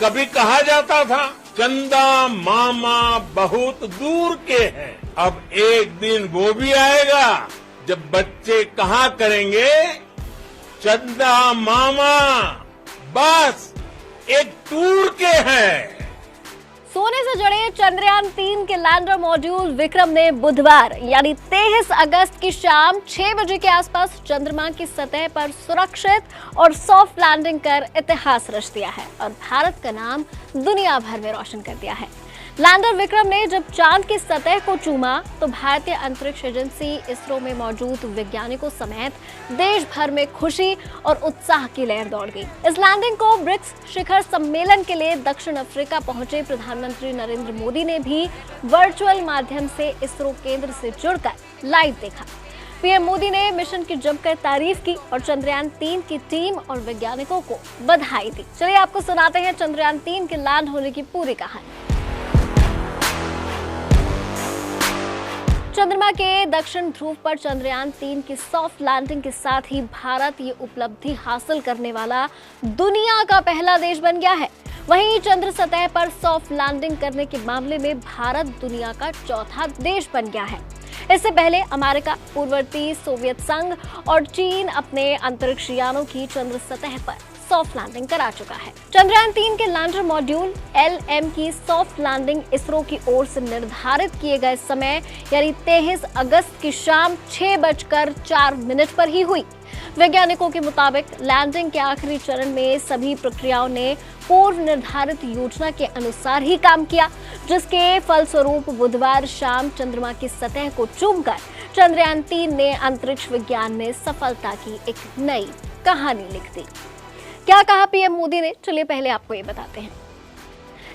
कभी कहा जाता था चंदा मामा बहुत दूर के हैं। अब एक दिन वो भी आएगा जब बच्चे कहा करेंगे चंदा मामा बस एक टूर के हैं। सोने से जड़े चंद्रयान 3 के लैंडर मॉड्यूल विक्रम ने बुधवार यानी 23 अगस्त की शाम 6 बजे के आसपास चंद्रमा की सतह पर सुरक्षित और सॉफ्ट लैंडिंग कर इतिहास रच दिया है और भारत का नाम दुनिया भर में रोशन कर दिया है। लैंडर विक्रम ने जब चांद की सतह को चूमा तो भारतीय अंतरिक्ष एजेंसी इसरो में मौजूद वैज्ञानिकों समेत देश भर में खुशी और उत्साह की लहर दौड़ गई। इस लैंडिंग को ब्रिक्स शिखर सम्मेलन के लिए दक्षिण अफ्रीका पहुंचे प्रधानमंत्री नरेंद्र मोदी ने भी वर्चुअल माध्यम से इसरो केंद्र से जुड़कर लाइव देखा। पीएम मोदी ने मिशन की जमकर तारीफ की और चंद्रयान 3 की टीम और वैज्ञानिकों को बधाई दी। चलिए आपको सुनाते हैं चंद्रयान 3 के लैंड होने की पूरी कहानी। चंद्रमा के दक्षिण ध्रुव पर चंद्रयान 3 की सॉफ्ट लैंडिंग के साथ ही भारत ये उपलब्धि हासिल करने वाला दुनिया का पहला देश बन गया है। वहीं चंद्र सतह पर सॉफ्ट लैंडिंग करने के मामले में भारत दुनिया का चौथा देश बन गया है। इससे पहले अमेरिका, पूर्ववर्ती सोवियत संघ और चीन अपने अंतरिक्ष यानों की चंद्र सतह पर सॉफ्ट लैंडिंग करा चुका है। चंद्रयान 3 के लैंडर मॉड्यूल LM की सॉफ्ट लैंडिंग इसरो की ओर से निर्धारित किए गए समय यानी 23 अगस्त की शाम 6:04 पर ही हुई। वैज्ञानिकों के मुताबिक लैंडिंग के आखिरी चरण में सभी प्रक्रियाओं ने पूर्व निर्धारित योजना के अनुसार ही काम किया, जिसके फलस्वरूप बुधवार शाम चंद्रमा की सतह को चूमकर चंद्रयान 3 ने अंतरिक्ष विज्ञान में सफलता की एक नई कहानी लिख दी। क्या कहा पीएम मोदी ने, चलिए पहले आपको ये बताते हैं।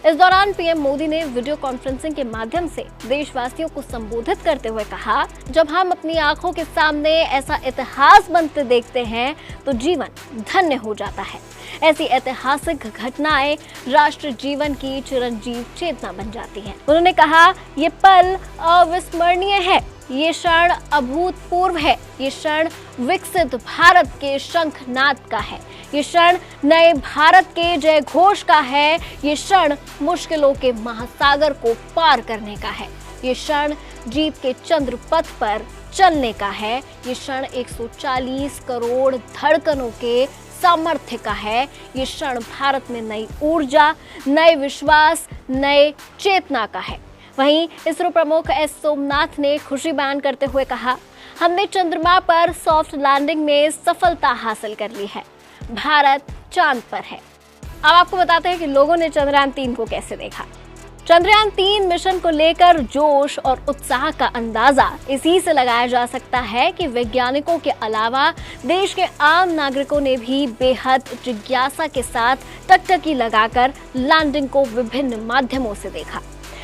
इस दौरान पीएम मोदी ने वीडियो कॉन्फ्रेंसिंग के माध्यम से देशवासियों को संबोधित करते हुए कहा, जब हम अपनी आंखों के सामने ऐसा इतिहास बनते देखते हैं तो जीवन धन्य हो जाता है। ऐसी ऐतिहासिक घटनाएं राष्ट्र जीवन की चिरंजीव चेतना बन जाती हैं। उन्होंने कहा, ये पल अविस्मरणीय है, ये क्षण अभूतपूर्व है, ये क्षण विकसित भारत के शंखनाद का है, ये क्षण नए भारत के जय घोष का है, ये क्षण मुश्किलों के महासागर को पार करने का है, ये क्षण जीत के चंद्र पथ पर चलने का है, ये क्षण 140 करोड़ धड़कनों के सामर्थ्य का है, ये क्षण भारत में नई ऊर्जा, नए विश्वास, नए चेतना का है। वहीं इसरो प्रमुख एस सोमनाथ ने खुशी बयान करते हुए कहा, हमने चंद्रमा पर सॉफ्ट लैंडिंग में सफलता हासिल कर ली है, भारत चांद पर है। अब आपको बताते हैं कि लोगों ने चंद्रयान 3 को कैसे देखा। चंद्रयान 3 मिशन को लेकर जोश और उत्साह का अंदाजा इसी से लगाया जा सकता है कि वैज्ञानिकों के अलावा देश के आम नागरिकों ने भी बेहद जिज्ञासा के साथ टकटकी लगाकर लैंडिंग को विभिन्न माध्यमों से देखा।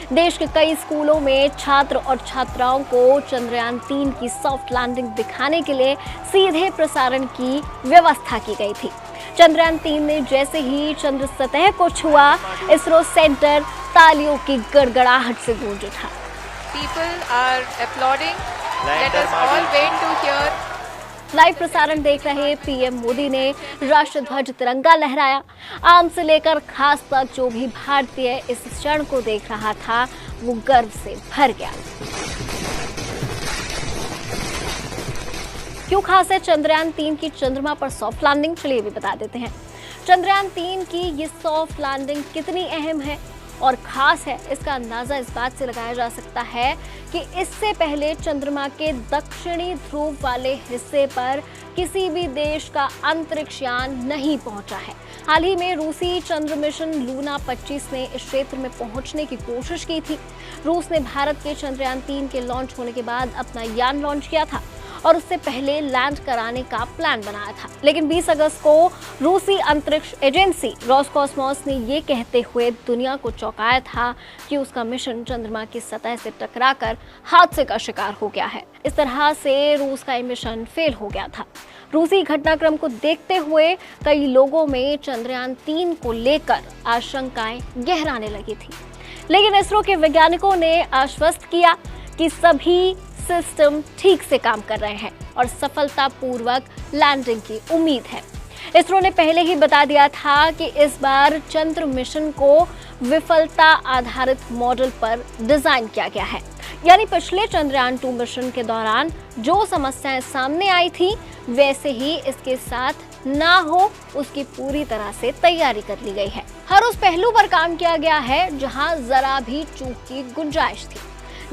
देश के कई स्कूलों में छात्र और छात्राओं को चंद्रयान 3 की सॉफ्ट लैंडिंग दिखाने के लिए सीधे प्रसारण की व्यवस्था की गई थी। चंद्रयान 3 ने जैसे ही चंद्र सतह को छुआ, इसरो सेंटर तालियों की गड़गड़ाहट से गूंज उठा। People are applauding. Let us all wait to hear. Live प्रसारण देख रहे पीएम मोदी ने राष्ट्रध्वज तिरंगा लहराया। आम से लेकर खास तक जो भी भारतीय इस क्षण को देख रहा था वो गर्व से भर गया। क्यों खास है चंद्रयान 3 की चंद्रमा पर सॉफ्ट लैंडिंग, चलिए भी बता देते हैं। चंद्रयान 3 की ये सॉफ्ट लैंडिंग कितनी अहम है और खास है, इसका अंदाजा इस बात से लगाया जा सकता है कि इससे पहले चंद्रमा के दक्षिणी ध्रुव वाले हिस्से पर किसी भी देश का अंतरिक्ष यान नहीं पहुंचा है। हाल ही में रूसी चंद्र मिशन लूना 25 ने इस क्षेत्र में पहुंचने की कोशिश की थी। रूस ने भारत के चंद्रयान 3 के लॉन्च होने के बाद अपना यान लॉन्च किया था और उससे पहले लैंड कराने का प्लान बनाया था, लेकिन 20 अगस्त को रूसी अंतरिक्ष एजेंसी रोसकॉसमॉस ने ये कहते हुए दुनिया को चौंकाया था कि उसका मिशन चंद्रमा की सतह से टकराकर हादसे का शिकार हो गया है। इस तरह से रूस का मिशन फेल हो गया था। रूसी घटनाक्रम को देखते हुए कई लोगों में चंद्रयान 3 को लेकर आशंकाएं गहराने लगी थी, लेकिन इसरो के वैज्ञानिकों ने आश्वस्त किया कि सभी सिस्टम ठीक से काम कर रहे हैं और सफलतापूर्वक लैंडिंग की उम्मीद है। इसरो ने पहले ही बता दिया था कि इस बार चंद्र मिशन को विफलता आधारित मॉडल पर डिजाइन किया गया है। यानी पिछले चंद्रयान 2 मिशन के दौरान जो समस्याएं सामने आई थी वैसे ही इसके साथ ना हो उसकी पूरी तरह से तैयारी कर ली गई है। हर उस पहलू पर काम किया गया है जहां जरा भी चूक की गुंजाइश थी।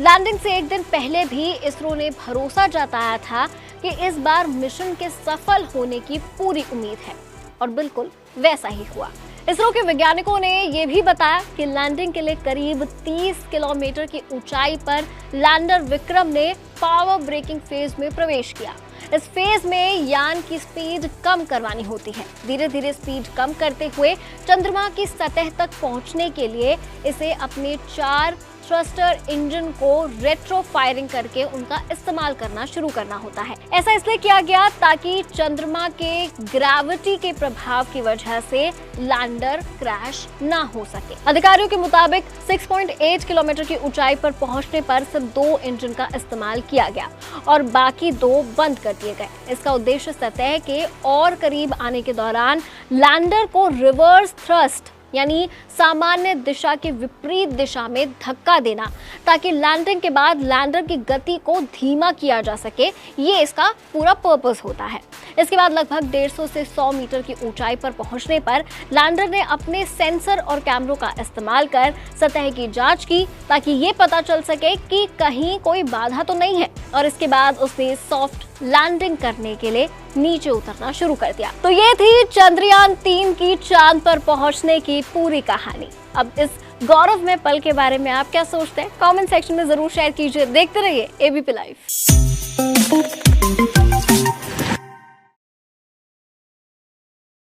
लैंडिंग से एक दिन पहले भी इसरो ने भरोसा जताया था कि इस बार मिशन के सफल होने की पूरी उम्मीद है और बिल्कुल वैसा ही हुआ। इसरो के वैज्ञानिकों ने यह भी बताया कि लैंडिंग के लिए करीब 30 किलोमीटर की ऊंचाई पर लैंडर विक्रम ने पावर ब्रेकिंग फेज में प्रवेश किया। इस फेज में यान की स्पीड कम करवानी होती है। धीरे धीरे स्पीड कम करते हुए चंद्रमा की सतह तक पहुंचने के लिए इसे अपने 4 थ्रस्टर इंजन को रेट्रो फायरिंग करके उनका इस्तेमाल करना शुरू करना होता है। ऐसा इसलिए किया गया ताकि चंद्रमा के ग्रेविटी के प्रभाव की वजह से लैंडर क्रैश ना हो सके। अधिकारियों के मुताबिक 6.8 किलोमीटर की ऊंचाई पर पहुंचने पर सिर्फ 2 इंजन का इस्तेमाल किया गया और बाकी 2 बंद कर दिए गए। इसका उद्देश्य सतह के और करीब आने के दौरान लैंडर को रिवर्स थ्रस्ट यानी सामान्य दिशा के विपरीत दिशा में धक्का देना ताकि लैंडिंग के बाद लैंडर की गति को धीमा किया जा सके। ये इसका पूरा पर्पस होता है। इसके बाद लगभग 150 से 100 मीटर की ऊंचाई पर पहुंचने पर लैंडर ने अपने सेंसर और कैमरों का इस्तेमाल कर सतह की जांच की ताकि ये पता चल सके कि कहीं कोई बाधा तो नहीं है और इसके बाद उसने सॉफ्ट लैंडिंग करने के लिए नीचे उतरना शुरू कर दिया। तो ये थी चंद्रयान 3 की चांद पर पहुंचने की पूरी कहानी। अब इस गौरवमय पल के बारे में आप क्या सोचते हैं? कमेंट सेक्शन में जरूर शेयर कीजिए। देखते रहिए एबीपी लाइव।